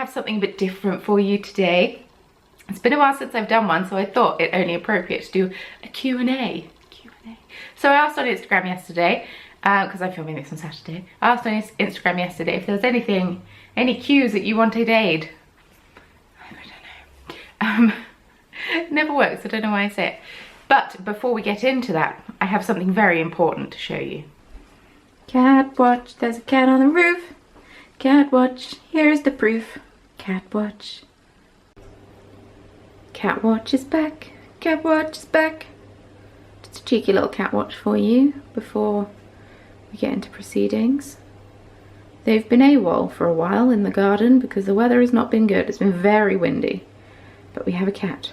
have something a bit different for you today. It's been a while since I've done one, so I thought it only appropriate to do a Q&A. So I asked on Instagram yesterday, because I'm filming this on Saturday. I asked on Instagram yesterday if there was anything, any cues that you wanted aid. I don't know. It never works, I don't know why I say it. But before we get into that, I have something very important to show you. Cat watch, there's a cat on the roof. Cat watch, here's the proof. Cat watch. Cat watch is back. Cat watch is back. Just a cheeky little cat watch for you before we get into proceedings. They've been AWOL for a while in the garden because the weather has not been good. It's been very windy, but we have a cat.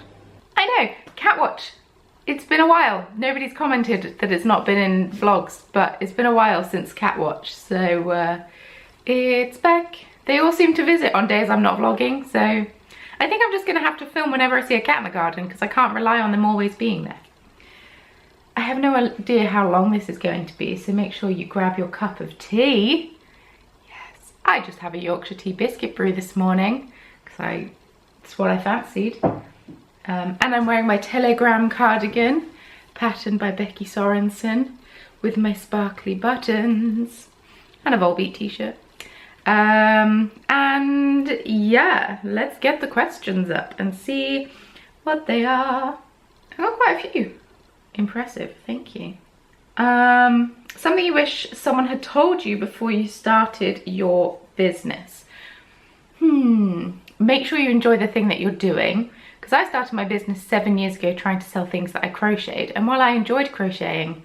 I know, cat watch. It's been a while. Nobody's commented that it's not been in vlogs, but it's been a while since cat watch, so it's back. They all seem to visit on days I'm not vlogging, so I think I'm just gonna have to film whenever I see a cat in the garden because I can't rely on them always being there. I have no idea how long this is going to be, so make sure you grab your cup of tea. Yes, I just have a Yorkshire tea biscuit brew this morning because it's what I fancied. And I'm wearing my Telegram cardigan, patterned by Becky Sorensen, with my sparkly buttons and a Volbeat t-shirt. And yeah, let's get the questions up and see what they are. I've got quite a few. Impressive, thank you. Something you wish someone had told you before you started your business. Make sure you enjoy the thing that you're doing. Because I started my business 7 years ago trying to sell things that I crocheted, and while I enjoyed crocheting,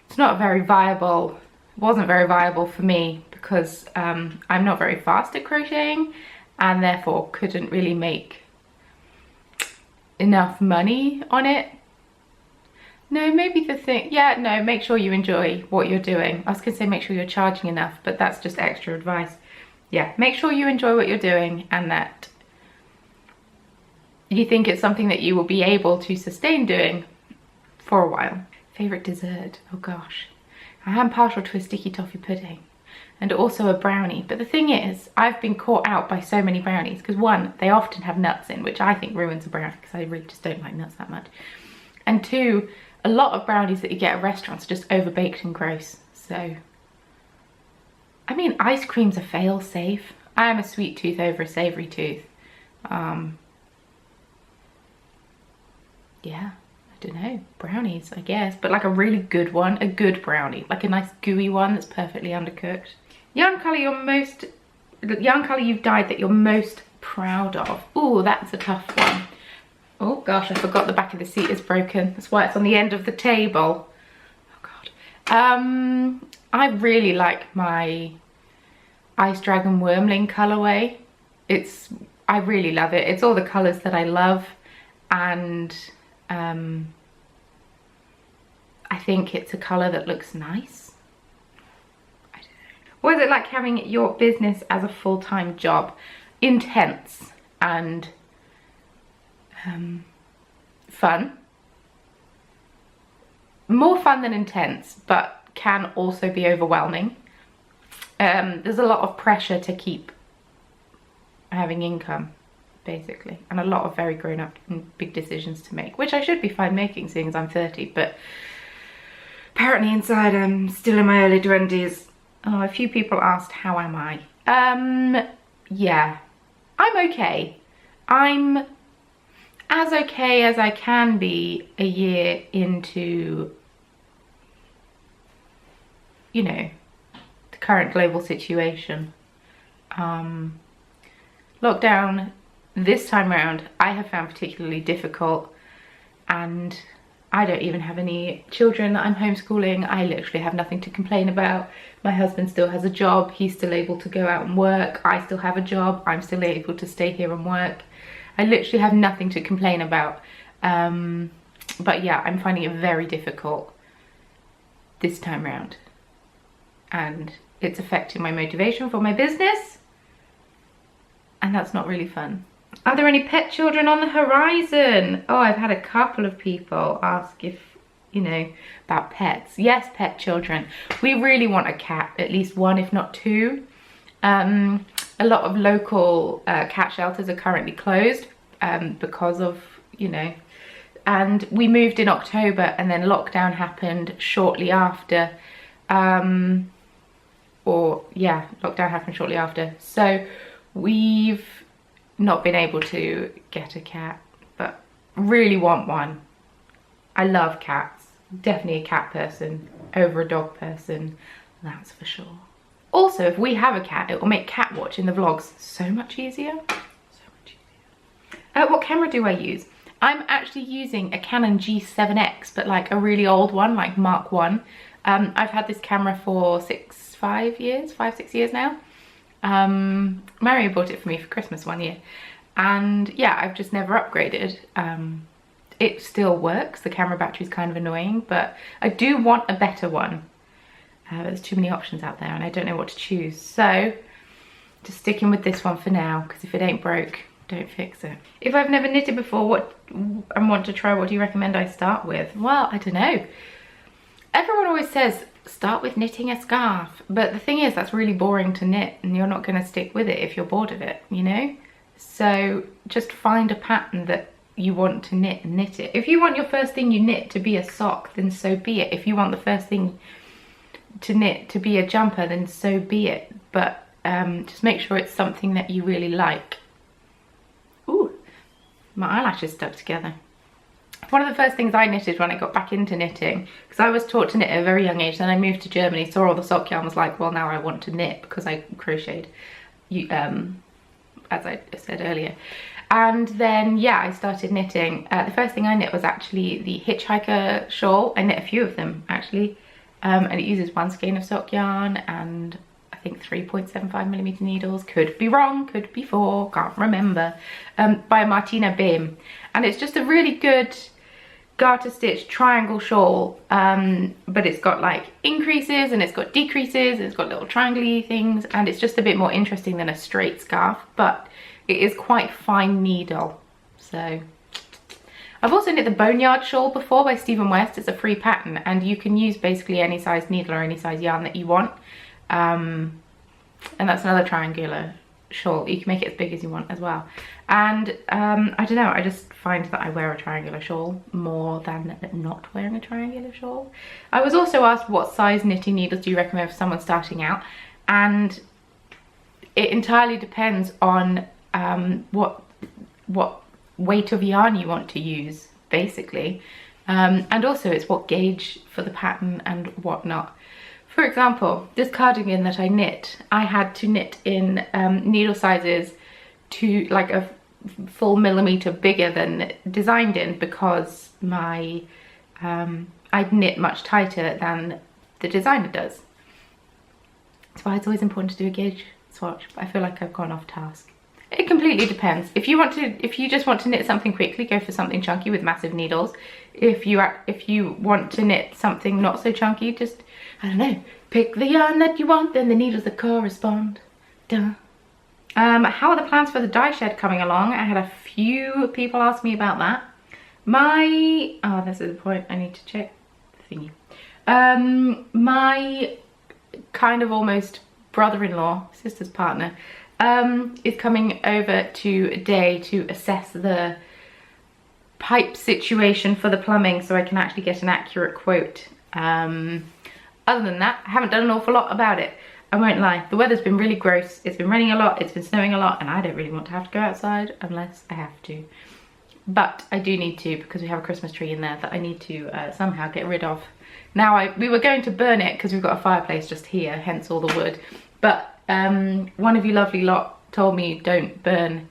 it's not very viable. It wasn't very viable for me because I'm not very fast at crocheting and therefore couldn't really make enough money on it. No, maybe the thing, yeah, no, make sure you enjoy what you're doing. I was gonna say make sure you're charging enough, but that's just extra advice. Yeah, make sure you enjoy what you're doing and that you think it's something that you will be able to sustain doing for a while. Favorite dessert, oh gosh. I am partial to a sticky toffee pudding and also a brownie. But the thing is, I've been caught out by so many brownies because one, they often have nuts in, which I think ruins a brownie because I really just don't like nuts that much. And two, a lot of brownies that you get at restaurants are just overbaked and gross. So, I mean, ice cream's a fail safe. I am a sweet tooth over a savory tooth. Yeah, I don't know, brownies, I guess, but like a really good one, a good brownie, like a nice gooey one that's perfectly undercooked. Yarn colour you've dyed that you're most proud of. Ooh, that's a tough one. Oh gosh, I forgot the back of the seat is broken. That's why it's on the end of the table. Oh god. I really like my Ice Dragon Wormling colourway. I really love it. It's all the colours that I love, and I think it's a colour that looks nice. I don't know. What is it like having your business as a full-time job? Intense and fun. More fun than intense, but can also be overwhelming. There's a lot of pressure to keep having income, basically, and a lot of very grown-up and big decisions to make, which I should be fine making seeing as I'm 30, but apparently inside I'm still in my early 20s. Oh, a few people asked how am I. Yeah, I'm okay. I'm as okay as I can be a year into, you know, the current global situation. Lockdown this time around I have found particularly difficult, and I don't even have any children that I'm homeschooling. I literally have nothing to complain about. My husband still has a job, he's still able to go out and work. I still have a job, I'm still able to stay here and work. I literally have nothing to complain about. But yeah, I'm finding it very difficult this time around, and it's affecting my motivation for my business, and that's not really fun. Are there any pet children on the horizon? Oh, I've had a couple of people ask if, you know, about pets. Yes, pet children. We really want a cat, at least one, if not two. a lot of local cat shelters are currently closed because of, you know, and we moved in October and then lockdown happened shortly after. Lockdown happened shortly after. So we've not been able to get a cat, but really want one. I love cats. Definitely a cat person over a dog person, that's for sure. Also, if we have a cat, it will make cat watching the vlogs so much easier. What camera do I use? I'm actually using a Canon G7X, but like a really old one, like Mark 1. I've had this camera for 5-6 years now. Mary bought it for me for Christmas one year. And yeah, I've just never upgraded. It still works. The camera battery is kind of annoying, but I do want a better one. There's too many options out there and I don't know what to choose. So just sticking with this one for now, because if it ain't broke, don't fix it. If I've never knitted before and want to try, what do you recommend I start with? Well, I don't know. Everyone always says start with knitting a scarf, but the thing is that's really boring to knit and you're not going to stick with it if you're bored of it, you know? So just find a pattern that you want to knit and knit it. If you want your first thing you knit to be a sock, then so be it. If you want the first thing to knit to be a jumper, then so be it. But just make sure it's something that you really like. Ooh, my eyelashes stuck together. One of the first things I knitted when I got back into knitting, because I was taught to knit at a very young age, then I moved to Germany, saw all the sock yarn, was like, well, now I want to knit because I crocheted, as I said earlier. And then, yeah, I started knitting. The first thing I knit was actually the hitchhiker shawl. I knit a few of them, actually. And it uses 1 skein of sock yarn and I think 3.75mm needles. Could be wrong, could be 4, can't remember. By Martina Behm. And it's just a really good garter stitch triangle shawl, but it's got like increases and it's got decreases and it's got little triangle-y things, and it's just a bit more interesting than a straight scarf, but it is quite fine needle. So I've also knit the Boneyard shawl before by Stephen West. It's a free pattern and you can use basically any size needle or any size yarn that you want, and that's another triangular shawl. You can make it as big as you want as well. And I don't know, I just find that I wear a triangular shawl more than not wearing a triangular shawl. I was also asked what size knitting needles do you recommend for someone starting out, and it entirely depends on what weight of yarn you want to use, basically, and also it's what gauge for the pattern and whatnot. For example, this cardigan that I knit, I had to knit in needle sizes to like a full millimeter bigger than designed in, because my I'd knit much tighter than the designer does. That's why it's always important to do a gauge swatch, but I feel like I've gone off task. It completely depends. If you just want to knit something quickly, go for something chunky with massive needles. If you want to knit something not so chunky, just, I don't know, pick the yarn that you want, then the needles that correspond. Duh. How are the plans for the dye shed coming along? I had a few people ask me about that. Oh, this is the point, I need to check the thingy. My kind of almost brother-in-law, sister's partner, is coming over today to assess the pipe situation for the plumbing so I can actually get an accurate quote. Other than that, I haven't done an awful lot about it. I won't lie, the weather's been really gross. It's been raining a lot, it's been snowing a lot, and I don't really want to have to go outside unless I have to. But I do need to, because we have a Christmas tree in there that I need to somehow get rid of. Now, we were going to burn it because we've got a fireplace just here, hence all the wood. But one of you lovely lot told me don't burn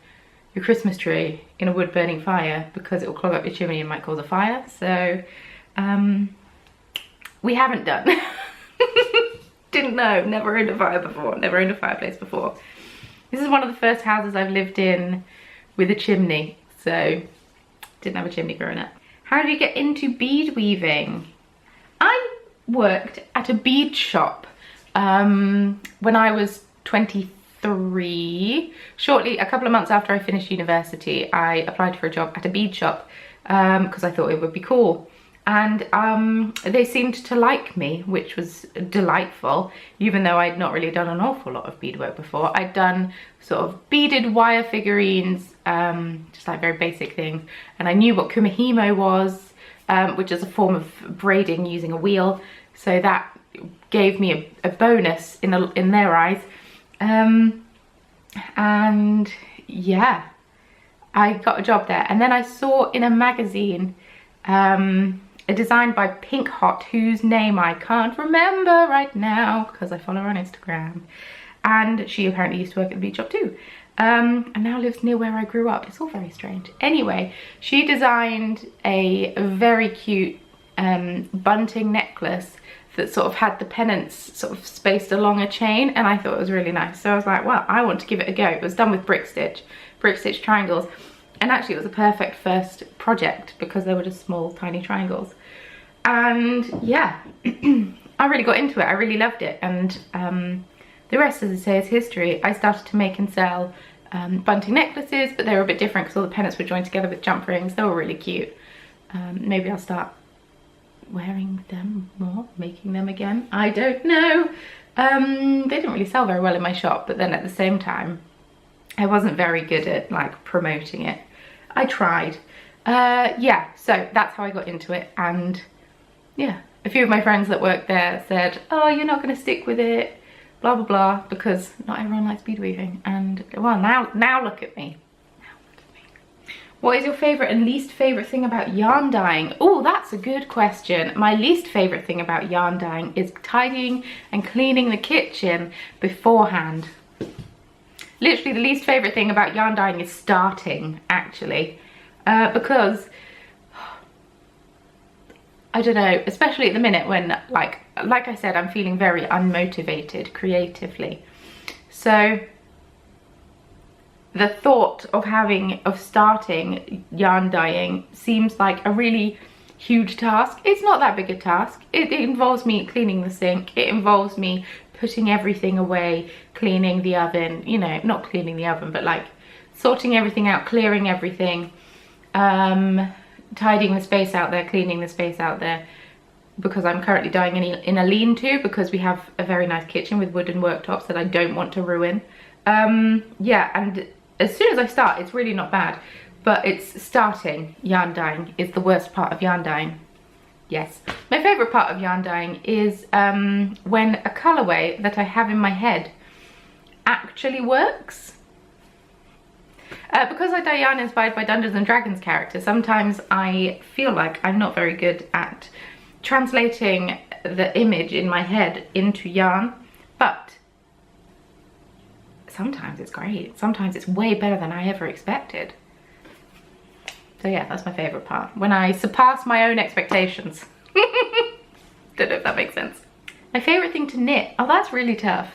your Christmas tree in a wood burning fire because it will clog up your chimney and might cause a fire. So we haven't done. Didn't know, never owned a fire before, never owned a fireplace before. This is one of the first houses I've lived in with a chimney, so didn't have a chimney growing up. How did you get into bead weaving? I worked at a bead shop when I was 23. Shortly, a couple of months after I finished university, I applied for a job at a bead shop because I thought it would be cool. and they seemed to like me, which was delightful, even though I'd not really done an awful lot of beadwork before. I'd done sort of beaded wire figurines, just like very basic things, and I knew what kumihimo was, which is a form of braiding using a wheel, so that gave me a bonus in their eyes. And yeah, I got a job there. And then I saw in a magazine a design by Pink Hot, whose name I can't remember right now because I follow her on Instagram, and she apparently used to work at the bead shop too, and now lives near where I grew up. It's all very strange. Anyway, she designed a very cute bunting necklace that sort of had the pennants sort of spaced along a chain, and I thought it was really nice. So I was like, well, I want to give it a go. It was done with brick stitch triangles, and actually it was a perfect first project because they were just small tiny triangles. And yeah, I really got into it. I really loved it, and the rest, as I say, is history. I started to make and sell bunting necklaces, but they were a bit different because all the pennants were joined together with jump rings. They were really cute. Maybe I'll start wearing them more, making them again. I don't know. They didn't really sell very well in my shop, but then at the same time, I wasn't very good at like promoting it. I tried. Yeah, so that's how I got into it. And yeah, a few of my friends that worked there said, oh, you're not going to stick with it, blah blah blah, because not everyone likes bead weaving. And well, now look at me. What is your favourite and least favourite thing about yarn dyeing? Oh, that's a good question. My least favourite thing about yarn dyeing is tidying and cleaning the kitchen beforehand. Literally the least favourite thing about yarn dyeing is starting, actually. Because, I don't know, especially at the minute when, like I said, I'm feeling very unmotivated creatively. So the thought of starting yarn dyeing seems like a really huge task. It's not that big a task. It involves me cleaning the sink. It involves me putting everything away, cleaning the oven, you know, not cleaning the oven, but like sorting everything out, clearing everything, tidying the space out there, cleaning the space out there, because I'm currently dyeing in a lean-to because we have a very nice kitchen with wooden worktops that I don't want to ruin. Yeah, and as soon as I start, it's really not bad, but it's starting yarn dyeing is the worst part of yarn dyeing. Yes. My favourite part of yarn dyeing is when a colourway that I have in my head actually works. Because I dye yarn inspired by Dungeons and Dragons characters, sometimes I feel like I'm not very good at translating the image in my head into yarn, but sometimes it's great. Sometimes it's way better than I ever expected. So yeah, that's my favourite part, when I surpass my own expectations. Don't know if that makes sense. My favourite thing to knit, oh, that's really tough.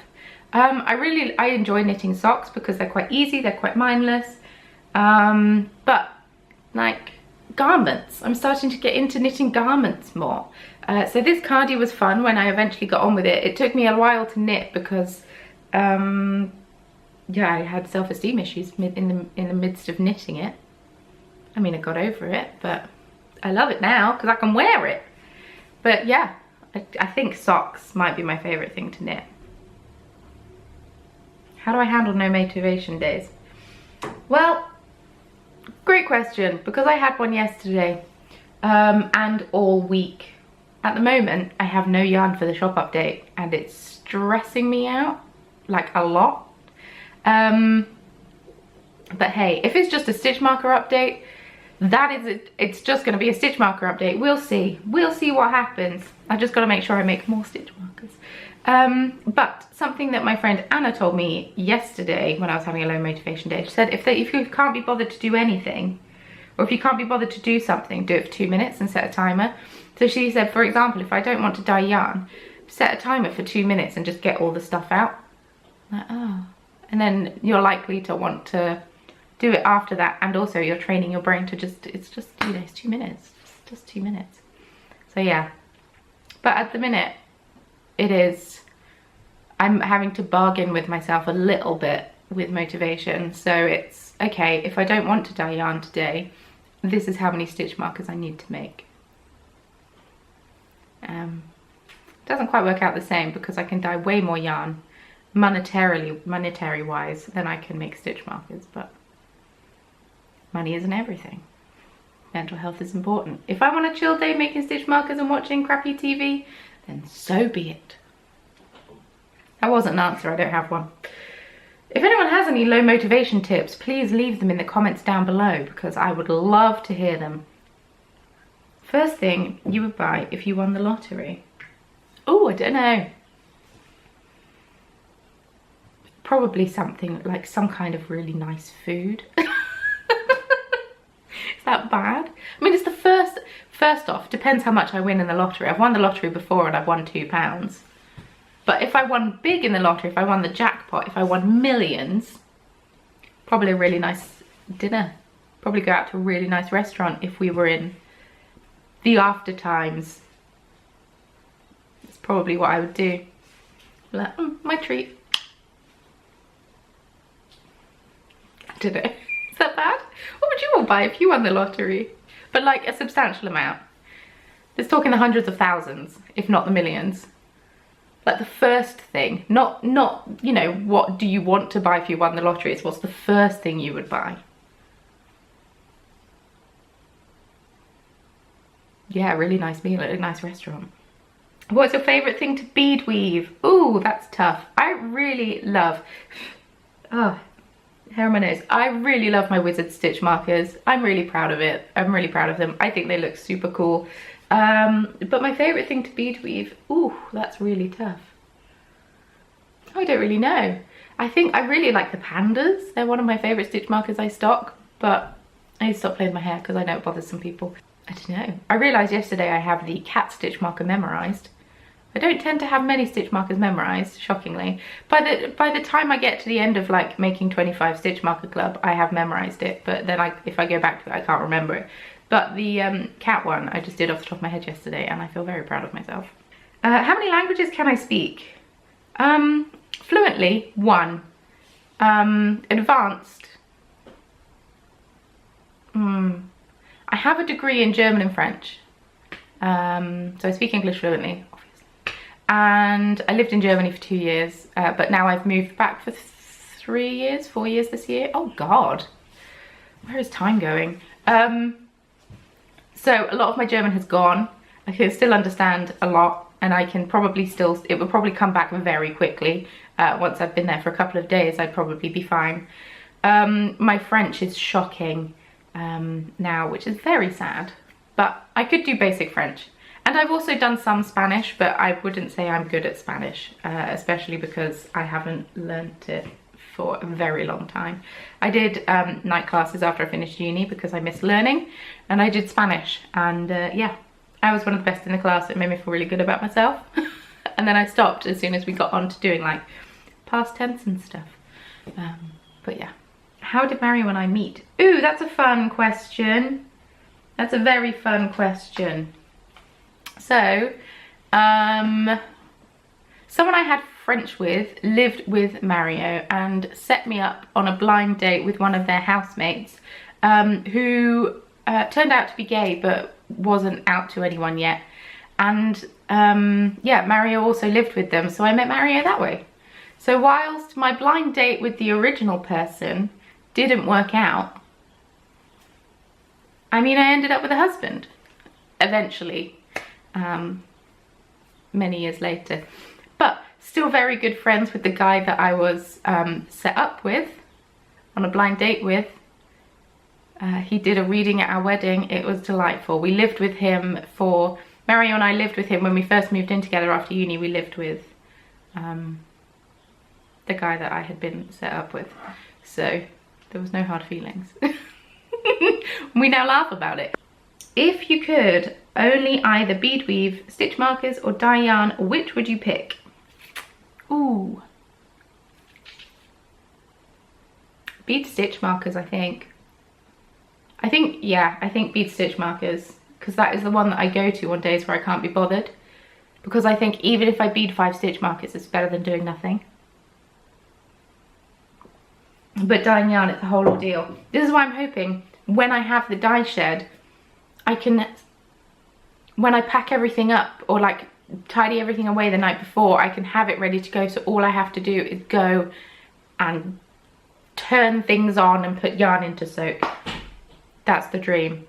I enjoy knitting socks because they're quite easy, they're quite mindless. But like garments, I'm starting to get into knitting garments more. So this cardi was fun when I eventually got on with it. It took me a while to knit because yeah, I had self-esteem issues in the midst of knitting it. I mean, I got over it, but I love it now because I can wear it. But yeah, I think socks might be my favourite thing to knit. How do I handle no motivation days? Well, great question, because I had one yesterday and all week. At the moment, I have no yarn for the shop update and it's stressing me out, like a lot. But hey, if it's just a stitch marker update, that is it. It's just going to be a stitch marker update. We'll see what happens. I just got to make sure I make more stitch markers. But something that my friend Anna told me yesterday when I was having a low motivation day, she said if you can't be bothered to do anything, or if you can't be bothered to do something, do it for 2 minutes and set a timer. So she said, for example, if I don't want to dye yarn, set a timer for 2 minutes and just get all the stuff out. Like, oh. And then you're likely to want to do it after that, and also you're training your brain to just, it's just, you know, it's 2 minutes, just 2 minutes. So yeah, but at the minute it is, I'm having to bargain with myself a little bit with motivation. So it's okay, if I don't want to dye yarn today, this is how many stitch markers I need to make. Doesn't quite work out the same because I can dye way more yarn monetary wise than I can make stitch markers, but money isn't everything. Mental health is important. If I want a chill day making stitch markers and watching crappy TV, then so be it. That wasn't an answer, I don't have one. If anyone has any low motivation tips, please leave them in the comments down below because I would love to hear them. First thing you would buy if you won the lottery. Oh, I don't know. Probably something like some kind of really nice food. Is that bad? I mean, it's the first off, depends how much I win in the lottery. I've won the lottery before and I've won £2. But if I won big in the lottery, if I won the jackpot, if I won millions, probably a really nice dinner. Probably go out to a really nice restaurant if we were in the after times. It's probably what I would do. Like, my treat. I don't know. Is that bad? What would you all buy if you won the lottery? But like a substantial amount. Let's talk in the hundreds of thousands, if not the millions. Like the first thing, not you know, what do you want to buy if you won the lottery? It's what's the first thing you would buy. Yeah, a really nice meal at a nice restaurant. What's your favourite thing to bead weave? Ooh, that's tough. I really love, oh, hair on my nose. I really love my wizard stitch markers. I'm really proud of it. I'm really proud of them. I think they look super cool. But my favourite thing to bead weave, ooh, that's really tough. I don't really know. I think I really like the pandas. They're one of my favourite stitch markers I stock, but I need to stop playing with my hair because I know it bothers some people. I don't know. I realised yesterday I have the cat stitch marker memorised. I don't tend to have many stitch markers memorised, shockingly. By the time I get to the end of like making 25 stitch marker club, I have memorised it, but then if I go back to it, I can't remember it. But the cat one I just did off the top of my head yesterday and I feel very proud of myself. How many languages can I speak? Fluently, 1. Advanced. I have a degree in German and French. So I speak English fluently, obviously. And I lived in Germany for 2 years, but now I've moved back for 4 years this year. Oh God, where is time going? So a lot of my German has gone. I can still understand a lot and I can probably still, it will probably come back very quickly. Once I've been there for a couple of days, I'd probably be fine. My French is shocking now, which is very sad, but I could do basic French. And I've also done some Spanish, but I wouldn't say I'm good at Spanish, especially because I haven't learnt it for a very long time. I did night classes after I finished uni because I missed learning, and I did Spanish, and yeah, I was one of the best in the class. It made me feel really good about myself. And then I stopped as soon as we got on to doing like past tense and stuff. But yeah, how did Mario and I meet? Ooh, that's a fun question. That's a very fun question. So, someone I had French with lived with Mario and set me up on a blind date with one of their housemates, who turned out to be gay but wasn't out to anyone yet. And yeah, Mario also lived with them, so I met Mario that way. So whilst my blind date with the original person didn't work out, I mean, I ended up with a husband eventually, many years later. But still very good friends with the guy that I was set up with, on a blind date with. He did a reading at our wedding. It was delightful. We lived with him for, Mario and I lived with him when we first moved in together after uni. We lived with the guy that I had been set up with. So there was no hard feelings. We now laugh about it. If you could only either bead weave, stitch markers or dye yarn, which would you pick? Ooh. Bead stitch markers, I think. Yeah, I think bead stitch markers, because that is the one that I go to on days where I can't be bothered. Because I think even if I bead 5 stitch markers, it's better than doing nothing. But dyeing yarn, it's a whole ordeal. This is why I'm hoping when I have the dye shed, I can when I pack everything up or like tidy everything away the night before, I can have it ready to go. So all I have to do is go and turn things on and put yarn into soak. That's the dream.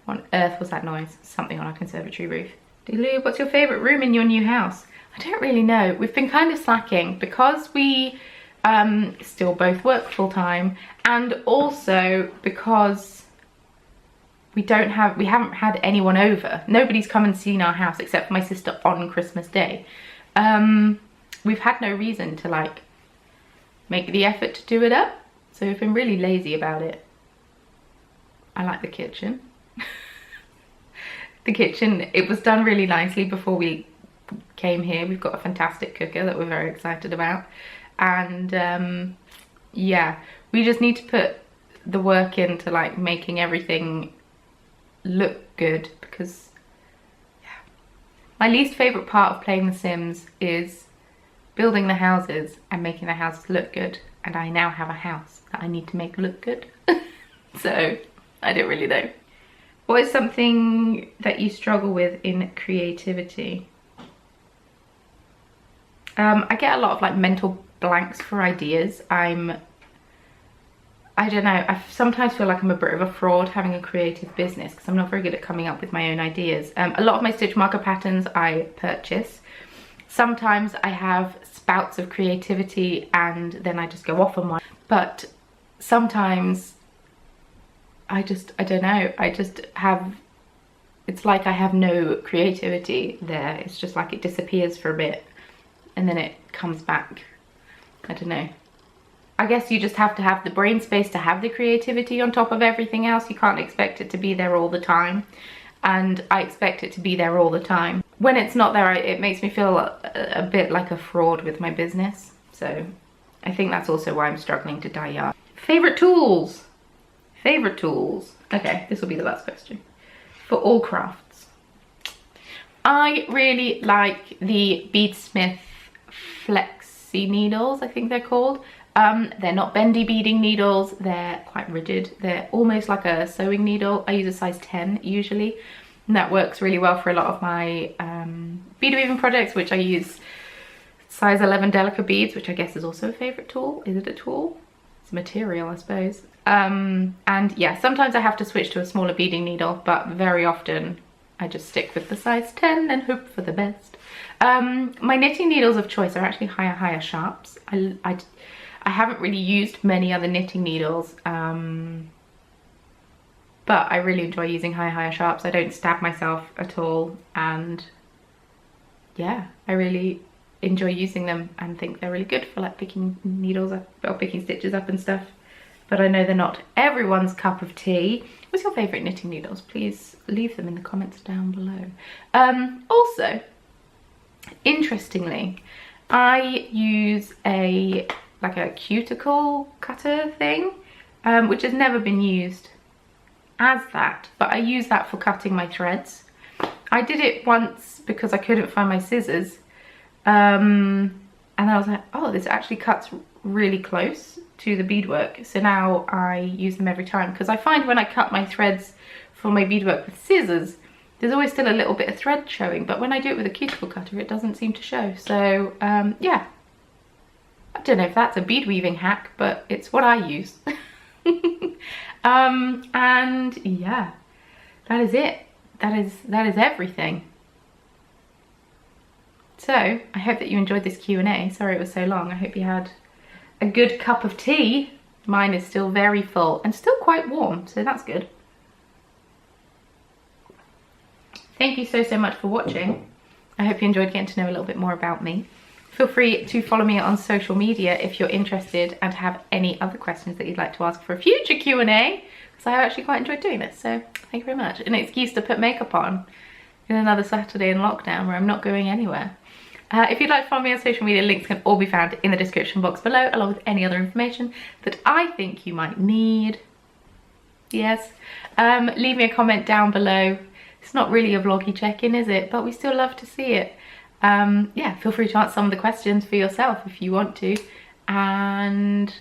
What on earth was that noise? Something on our conservatory roof. Lou, what's your favourite room in your new house? I don't really know. We've been kind of slacking because we still both work full time, and also because we haven't had anyone over. Nobody's come and seen our house except for my sister on Christmas Day. We've had no reason to like make the effort to do it up, so we've been really lazy about it. I like the kitchen. The kitchen, it was done really nicely before we came here. We've got a fantastic cooker that we're very excited about, and yeah, we just need to put the work into like making everything look good, because yeah, my least favorite part of playing The Sims is building the houses and making the houses look good, and I now have a house that I need to make look good. So I don't really know. What is something that you struggle with in creativity? I get a lot of like mental blanks for ideas. I don't know, I sometimes feel like I'm a bit of a fraud having a creative business because I'm not very good at coming up with my own ideas. A lot of my stitch marker patterns I purchase. Sometimes I have spouts of creativity and then I just go off on one. But sometimes I don't know, I just have, it's like I have no creativity there. It's just like it disappears for a bit and then it comes back. I don't know. I guess you just have to have the brain space to have the creativity on top of everything else. You can't expect it to be there all the time. And I expect it to be there all the time. When it's not there, it makes me feel a bit like a fraud with my business. So I think that's also why I'm struggling to dye yarn. Favorite tools? Favorite tools. Okay, this will be the last question. For all crafts. I really like the Beadsmith Flexi needles, I think they're called. They're not bendy beading needles, they're quite rigid. They're almost like a sewing needle. I use a size 10 usually, and that works really well for a lot of my bead weaving projects, which I use size 11 Delica beads, which I guess is also a favourite tool. Is it a tool? It's a material, I suppose. And yeah, sometimes I have to switch to a smaller beading needle, but very often I just stick with the size 10 and hope for the best. My knitting needles of choice are actually higher sharps. I haven't really used many other knitting needles, but I really enjoy using higher sharps. I don't stab myself at all, and yeah, I really enjoy using them and think they're really good for like picking needles up or picking stitches up and stuff. But I know they're not everyone's cup of tea. What's your favourite knitting needles? Please leave them in the comments down below. Also, interestingly, I use like a cuticle cutter thing, which has never been used as that, but I use that for cutting my threads. I did it once because I couldn't find my scissors, and I was like, oh, this actually cuts really close to the beadwork, so now I use them every time, because I find when I cut my threads for my beadwork with scissors, there's always still a little bit of thread showing, but when I do it with a cuticle cutter, it doesn't seem to show. So yeah, I don't know if that's a bead weaving hack, but it's what I use. And yeah, that is it. That is everything. So I hope that you enjoyed this Q&A. Sorry it was so long. I hope you had a good cup of tea. Mine is still very full and still quite warm, so that's good. Thank you so much for watching. I hope you enjoyed getting to know a little bit more about me. Feel free to follow me on social media if you're interested and have any other questions that you'd like to ask for a future Q&A, because I actually quite enjoyed doing this, so thank you very much. An excuse to put makeup on in another Saturday in lockdown where I'm not going anywhere. If you'd like to follow me on social media, links can all be found in the description box below, along with any other information that I think you might need. Yes. Leave me a comment down below. It's not really a vloggy check-in, is it? But we still love to see it. Yeah, feel free to answer some of the questions for yourself if you want to. and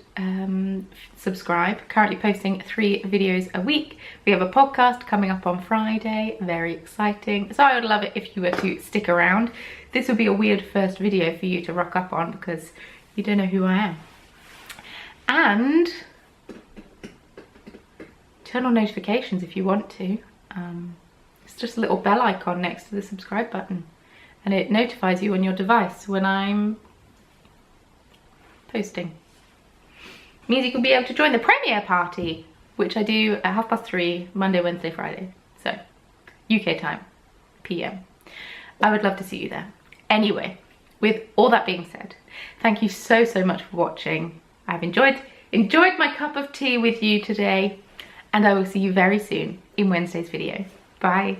subscribe. Currently posting 3 videos a week. We have a podcast coming up on Friday, very exciting. So I would love it if you were to stick around. This would be a weird first video for you to rock up on because you don't know who I am. And turn on notifications if you want to. It's just a little bell icon next to the subscribe button, and it notifies you on your device when I'm posting. It means you can be able to join the premiere party, which I do at 3:30 Monday, Wednesday, Friday. So UK time, PM. I would love to see you there. Anyway, with all that being said, thank you so much for watching. I've enjoyed my cup of tea with you today, and I will see you very soon in Wednesday's video. Bye.